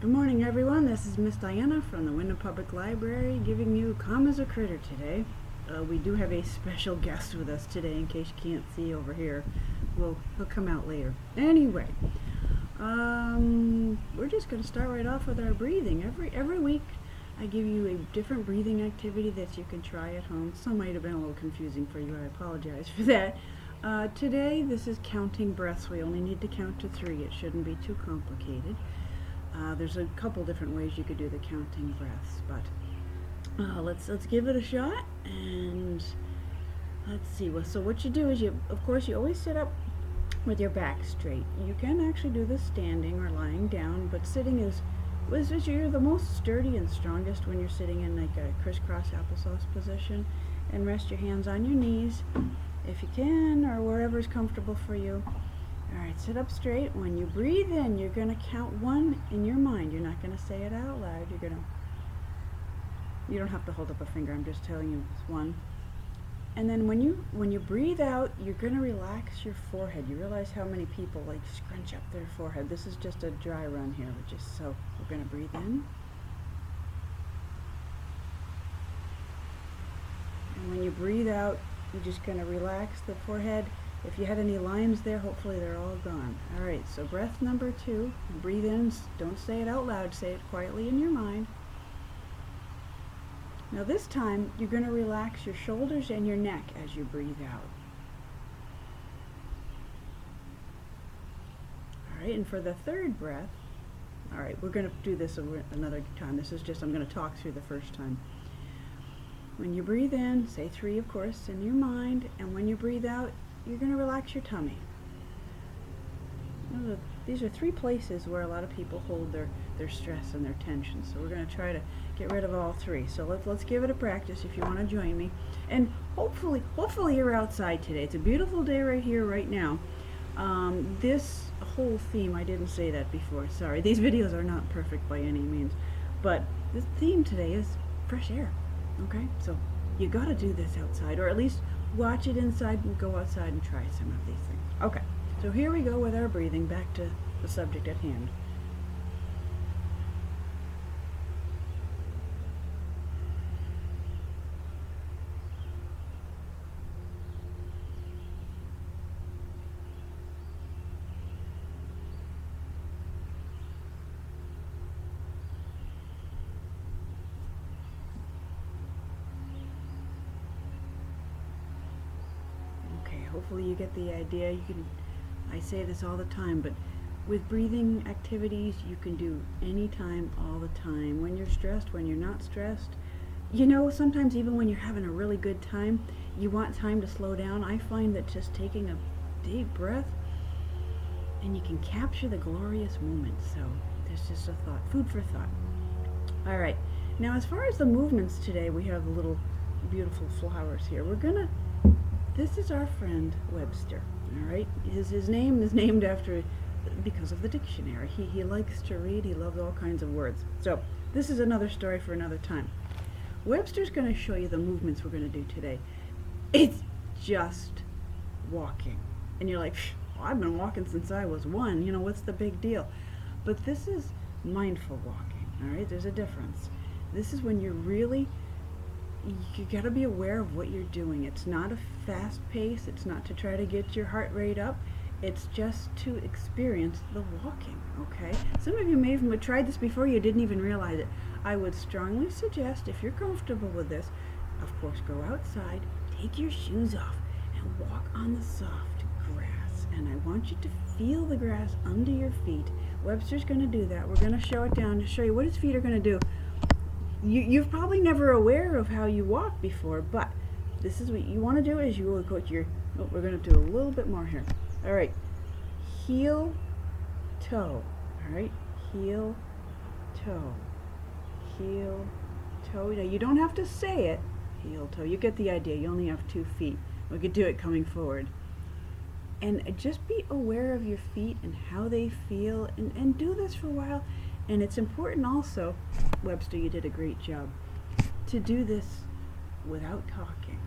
Good morning, everyone. This is Miss Diana from the Wyndham Public Library giving you Calm as a Critter today. We do have a special guest with us today, in case you can't see over here. He'll come out later. Anyway, we're just going to start right off with our breathing. Every week I give you a different breathing activity that you can try at home. Some might have been a little confusing for you. I apologize for that. Today, this is counting breaths. We only need to count to 3. It shouldn't be too complicated. There's a couple different ways you could do the counting breaths, but let's give it a shot. And let's see. So what you do is of course you always sit up with your back straight. You can actually do this standing or lying down, but sitting is you're the most sturdy and strongest when you're sitting in like a crisscross applesauce position. And rest your hands on your knees if you can, or wherever's comfortable for you. Alright, sit up straight. When you breathe in, you're going to count 1 in your mind. You're not going to say it out loud. You don't have to hold up a finger. I'm just telling you it's 1. And then when you breathe out, you're going to relax your forehead. You realize how many people like scrunch up their forehead. This is just a dry run here. We're going to breathe in. And when you breathe out, you're just going to relax the forehead. If you had any lines there, hopefully they're all gone. All right, so breath number 2. Breathe in. Don't say it out loud. Say it quietly in your mind. Now this time, you're going to relax your shoulders and your neck as you breathe out. All right, and for the 3rd breath, all right, we're going to do this another time. I'm going to talk through the first time. When you breathe in, say 3, of course, in your mind, and when you breathe out, you're going to relax your tummy. These are 3 places where a lot of people hold their stress and their tension. So we're going to try to get rid of all 3. So let's give it a practice if you want to join me. And hopefully you're outside today. It's a beautiful day right here, right now. This whole theme, I didn't say that before. Sorry, these videos are not perfect by any means. But the theme today is fresh air. Okay, so you got to do this outside, or at least watch it inside and go outside and try some of these things. Okay, so here we go with our breathing. Back to the subject at hand. Hopefully you get the idea. I say this all the time, but with breathing activities, you can do anytime, all the time. When you're stressed, when you're not stressed. Sometimes even when you're having a really good time, you want time to slow down. I find that just taking a deep breath, and you can capture the glorious moment. So there's just a thought, food for thought. All right, now as far as the movements today, we have little beautiful flowers here. This is our friend Webster, all right? His name is named because of the dictionary. He likes to read. He loves all kinds of words. So this is another story for another time. Webster's going to show you the movements we're going to do today. It's just walking. And you're like, well, I've been walking since I was 1. What's the big deal? But this is mindful walking, all right? There's a difference. This is when you got to be aware of what you're doing. It's not a fast pace. It's not to try to get your heart rate up. It's just to experience the walking, okay? Some of you may have tried this before. You didn't even realize it. I would strongly suggest, if you're comfortable with this, of course, go outside, take your shoes off, and walk on the soft grass. And I want you to feel the grass under your feet. Webster's going to do that. We're going to show it down to show you what his feet are going to do. You've probably never aware of how you walk before, but this is what you want to do is you will go to we're going to do a little bit more here. All right, heel, toe. All right, heel, toe, heel, toe. Now you don't have to say it, heel, toe. You get the idea. You only have 2 feet. We could do it coming forward. And just be aware of your feet and how they feel, and do this for a while. And it's important also, Webster, you did a great job, to do this without talking.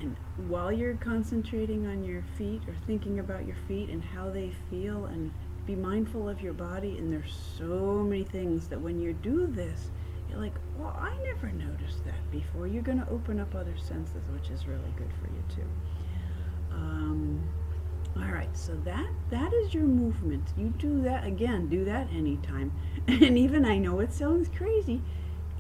And while you're concentrating on your feet or thinking about your feet and how they feel and be mindful of your body, and there's so many things that when you do this, you're like, well, I never noticed that before. You're going to open up other senses, which is really good for you too. All right, so that is your movement. You do that again, do that anytime. And even, I know it sounds crazy,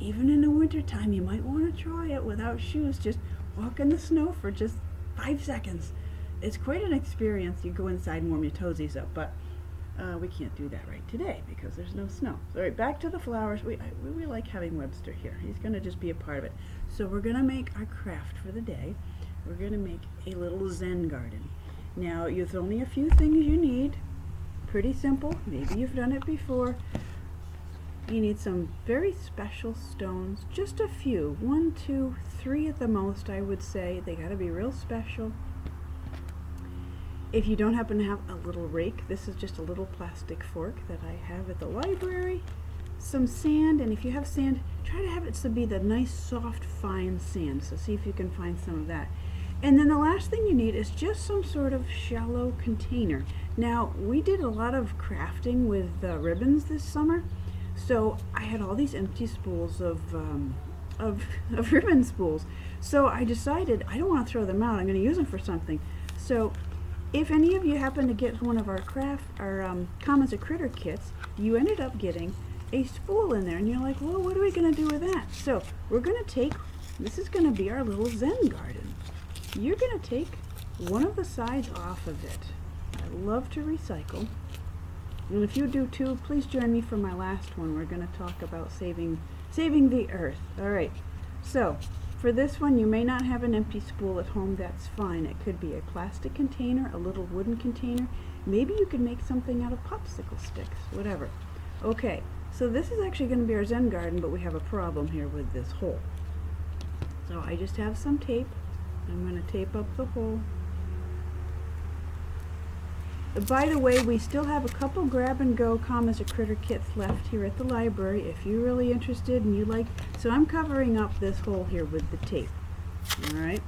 even in the wintertime, you might want to try it without shoes. Just walk in the snow for just 5 seconds. It's quite an experience. You go inside and warm your toesies up, but we can't do that right today because there's no snow. All right, back to the flowers. We like having Webster here. He's going to just be a part of it. So we're going to make our craft for the day. We're going to make a little Zen garden. Now, there's only a few things you need. Pretty simple. Maybe you've done it before. You need some very special stones. Just a few. 1, 2, 3 at the most, I would say. They got to be real special. If you don't happen to have a little rake, this is just a little plastic fork that I have at the library. Some sand, and if you have sand, try to have it to be the nice, soft, fine sand. So see if you can find some of that. And then the last thing you need is just some sort of shallow container. Now, we did a lot of crafting with ribbons this summer, so I had all these empty spools of ribbon spools. So I decided I don't want to throw them out. I'm going to use them for something. So if any of you happen to get one of our Come as a Critter kits, you ended up getting a spool in there, and you're like, well, what are we going to do with that? So we're going to take, this is going to be our little Zen garden. You're going to take one of the sides off of it. I love to recycle. And if you do too, please join me for my last one. We're going to talk about saving the earth. All right. So for this one, you may not have an empty spool at home. That's fine. It could be a plastic container, a little wooden container. Maybe you could make something out of popsicle sticks, whatever. Okay. So this is actually going to be our Zen garden, but we have a problem here with this hole. So I just have some tape. I'm going to tape up the hole. By the way, we still have a couple grab-and-go Come as a Critter kits left here at the library if you're really interested and you like. So I'm covering up this hole here with the tape. All right,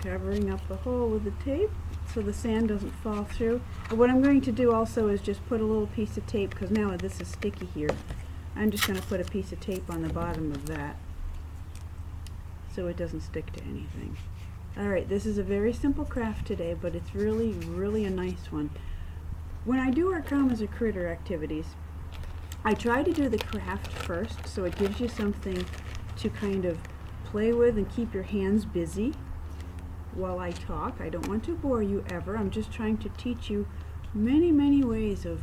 covering up the hole with the tape so the sand doesn't fall through. And what I'm going to do also is just put a little piece of tape, because now this is sticky here. I'm just going to put a piece of tape on the bottom of that so it doesn't stick to anything. Alright, this is a very simple craft today, but it's really, really a nice one. When I do our Come as a Critter activities, I try to do the craft first, so it gives you something to kind of play with and keep your hands busy while I talk. I don't want to bore you ever. I'm just trying to teach you many, many ways of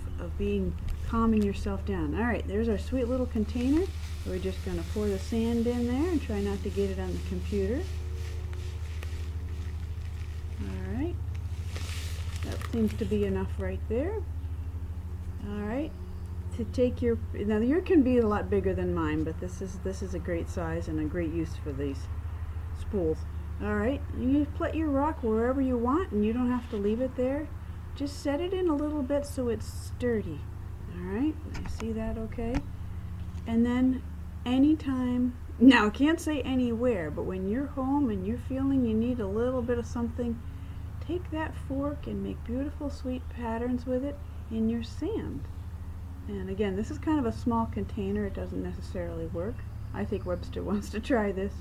calming yourself down. Alright, there's our sweet little container. We're just going to pour the sand in there and try not to get it on the computer. Alright, that seems to be enough right there. Alright, to take your, now your can be a lot bigger than mine, but this is a great size and a great use for these spools. Alright, you put your rock wherever you want, and you don't have to leave it there. Just set it in a little bit so it's sturdy. Alright, you see that okay? And then anytime, now I can't say anywhere, but when you're home and you're feeling you need a little bit of something, take that fork and make beautiful sweet patterns with it in your sand. And again, this is kind of a small container. It doesn't necessarily work. I think Webster wants to try this.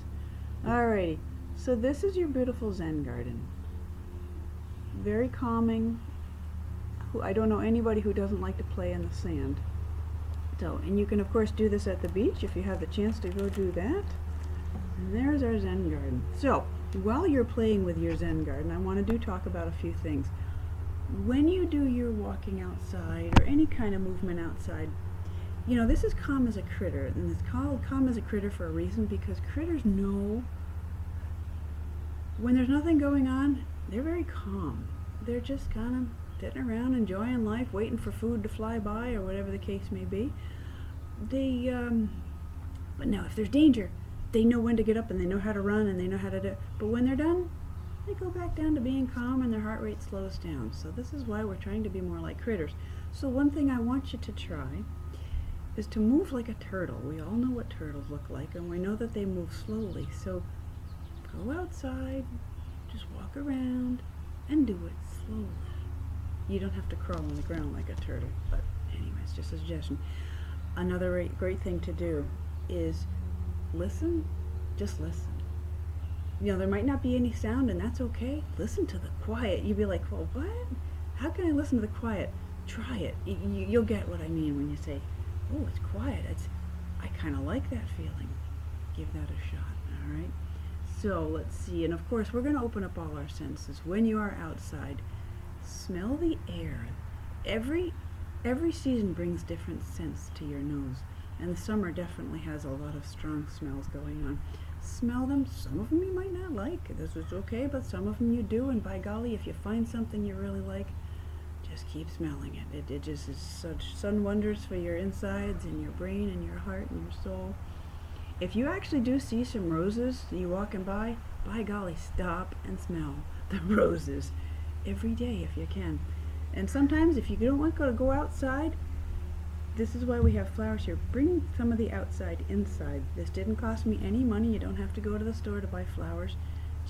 Alrighty, so this is your beautiful Zen garden. Very calming. I don't know anybody who doesn't like to play in the sand. So, and you can of course do this at the beach if you have the chance to go do that. And there's our Zen garden. So, while you're playing with your Zen garden, I want to talk about a few things. When you do your walking outside or any kind of movement outside, you know, this is Come as a Critter, and it's called Come as a Critter for a reason, because critters know when there's nothing going on, they're very calm. They're just kind of sitting around enjoying life, waiting for food to fly by or whatever the case may be. But now if there's danger, they know when to get up and they know how to run and they know how to do it. But when they're done, they go back down to being calm and their heart rate slows down. So this is why we're trying to be more like critters. So one thing I want you to try is to move like a turtle. We all know what turtles look like, and we know that they move slowly. So go outside, just walk around and do it slowly. You don't have to crawl on the ground like a turtle, but anyways, just a suggestion. Another great thing to do is listen, just listen. You know, there might not be any sound, and that's okay. Listen to the quiet. You'd be like, well, what? How can I listen to the quiet? Try it. You'll get what I mean when you say, oh, it's quiet. I kind of like that feeling. Give that a shot, all right? So let's see, and of course, we're going to open up all our senses. When you are outside, smell the air. Every season brings different scents to your nose, and the summer definitely has a lot of strong smells going on. Smell them. Some of them you might not like. This is okay, but some of them you do, and by golly, if you find something you really like, just keep smelling it. It just is such sun wonders for your insides and your brain and your heart and your soul. If you actually do see some roses you walking by golly, stop and smell the roses every day if you can. And sometimes if you don't want to go outside, this is why we have flowers here. Bring some of the outside inside. This didn't cost me any money. You don't have to go to the store to buy flowers.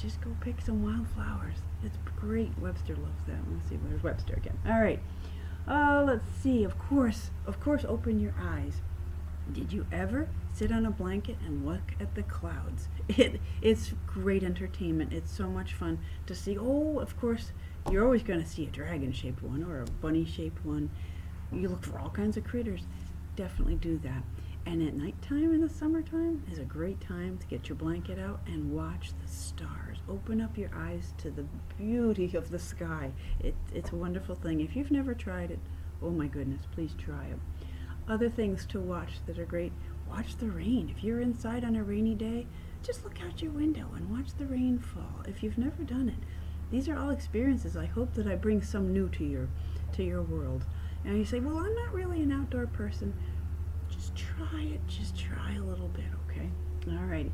Just go pick some wildflowers. It's great. Webster loves that. Let's see, where's Webster again? All right. Let's see. Of course, open your eyes. Did you ever sit on a blanket and look at the clouds? It's great entertainment. It's so much fun to see. Oh, of course, you're always going to see a dragon-shaped one or a bunny-shaped one. You look for all kinds of critters. Definitely do that. And at nighttime in the summertime is a great time to get your blanket out and watch the stars. Open up your eyes to the beauty of the sky. It's a wonderful thing. If you've never tried it, oh my goodness, please try it. Other things to watch that are great, watch the rain. If you're inside on a rainy day, just look out your window and watch the rain fall. If you've never done it, these are all experiences. I hope that I bring some new to your world. And you say, well, I'm not really an outdoor person. Just try it. Just try a little bit, okay? All right.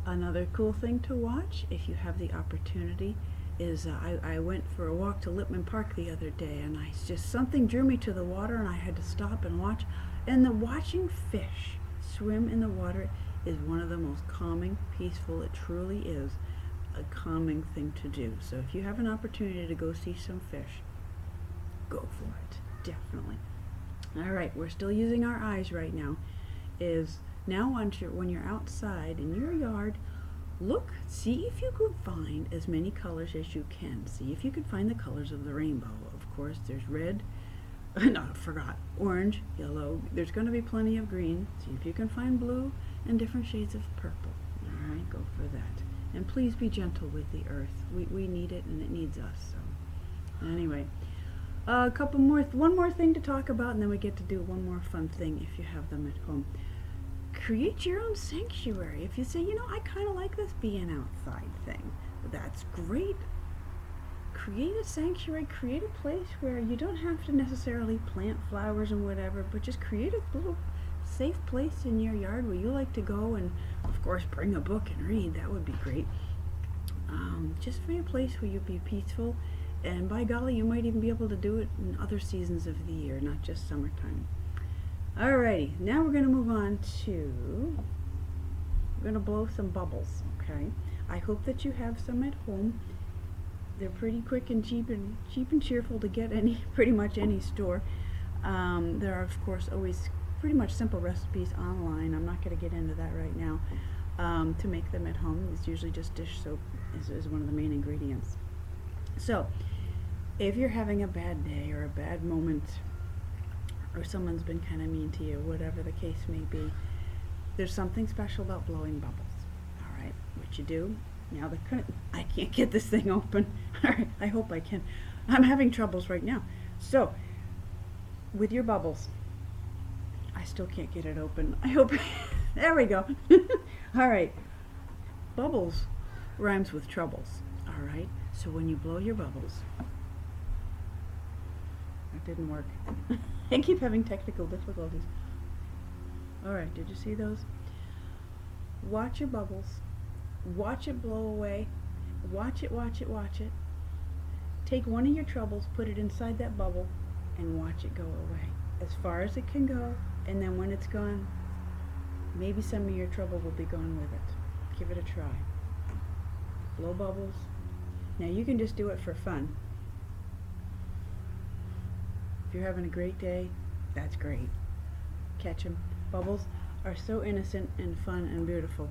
Another cool thing to watch, if you have the opportunity, is I went for a walk to Lippman Park the other day, and something drew me to the water, and I had to stop and watch. And watching fish swim in the water is one of the most calming, peaceful. It truly is a calming thing to do. So if you have an opportunity to go see some fish, go for it. Definitely. All right, we're still using our eyes right now. When you're outside in your yard, see if you could find as many colors as you can. See if you can find the colors of the rainbow. Of course, there's red, orange, yellow. There's going to be plenty of green. See if you can find blue and different shades of purple. All right, go for that. And please be gentle with the earth. We need it, and it needs us. So, anyway. One more thing to talk about, and then we get to do one more fun thing if you have them at home. Create your own sanctuary. If you say, I kind of like this being outside thing, that's great. Create a sanctuary, create a place where you don't have to necessarily plant flowers and whatever, but just create a little safe place in your yard where you like to go, and of course bring a book and read. That would be great. Just find a place where you'll be peaceful. And by golly, you might even be able to do it in other seasons of the year, not just summertime. Alrighty, now we're going to move on we're going to blow some bubbles, okay? I hope that you have some at home. They're pretty quick and cheap and cheerful to get pretty much any store. There are, of course, always pretty much simple recipes online. I'm not going to get into that right now. To make them at home, it's usually just dish soap is one of the main ingredients. So, if you're having a bad day or a bad moment, or someone's been kind of mean to you, whatever the case may be, there's something special about blowing bubbles. All right, what you do, I can't get this thing open. All right, I hope I can. I'm having troubles right now. So, with your bubbles, I still can't get it open. I hope, there we go. All right, bubbles rhymes with troubles, all right? So when you blow your bubbles, that didn't work. I keep having technical difficulties. All right, did you see those? Watch your bubbles. Watch it blow away. Watch it, watch it, watch it. Take one of your troubles, put it inside that bubble, and watch it go away as far as it can go. And then when it's gone, maybe some of your trouble will be gone with it. Give it a try. Blow bubbles. Now you can just do it for fun. If you're having a great day, that's great. Catch 'em. Bubbles are so innocent and fun and beautiful.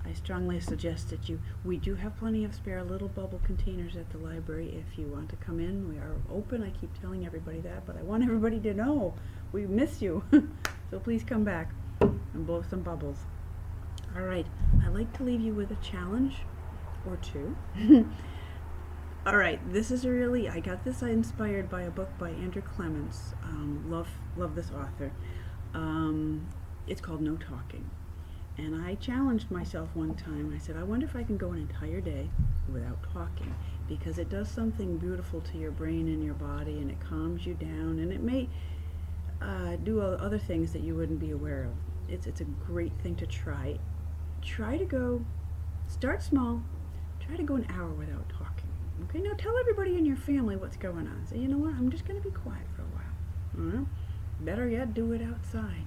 I strongly suggest that we do have plenty of spare little bubble containers at the library if you want to come in. We are open. I keep telling everybody that, but I want everybody to know we miss you. So please come back and blow some bubbles. All right, I like to leave you with a challenge or two. All right, this is I got this inspired by a book by Andrew Clements. Love this author. It's called No Talking. And I challenged myself one time. I said, I wonder if I can go an entire day without talking, because it does something beautiful to your brain and your body, and it calms you down, and it may do other things that you wouldn't be aware of. It's a great thing to try. Start small, try to go an hour without talking. Okay, now tell everybody in your family what's going on. Say, you know what, I'm just going to be quiet for a while. Better yet, do it outside.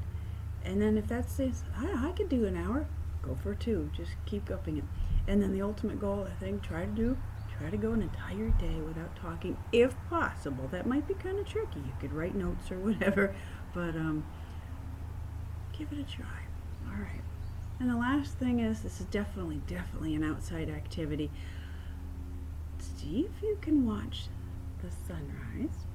And then if that says, I could do an hour, go for 2. Just keep upping it. And then the ultimate goal, I think, try to go an entire day without talking, if possible. That might be kind of tricky. You could write notes or whatever, but give it a try. All right. And the last thing is, this is definitely an outside activity. See if you can watch the sunrise.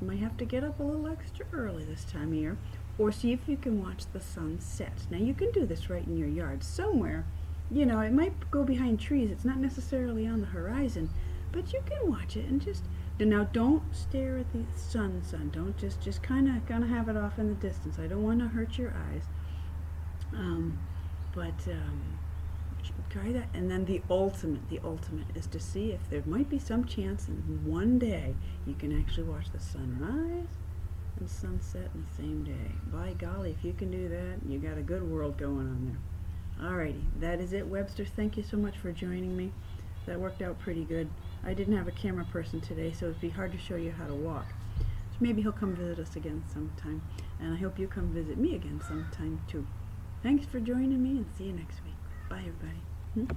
Might have to get up a little extra early this time of year. Or see if you can watch the sun set. Now you can do this right in your yard somewhere. It might go behind trees. It's not necessarily on the horizon, but you can watch it and just. Now don't stare at the sun. Don't just kind of have it off in the distance. I don't want to hurt your eyes. But try that. And then the ultimate is to see if there might be some chance in one day you can actually watch the sunrise and sunset in the same day. By golly, if you can do that, you got a good world going on there. Alrighty, that is it, Webster. Thank you so much for joining me. That worked out pretty good. I didn't have a camera person today, so it'd be hard to show you how to walk. So maybe he'll come visit us again sometime, and I hope you come visit me again sometime too. Thanks for joining me, and see you next week. Bye, everybody.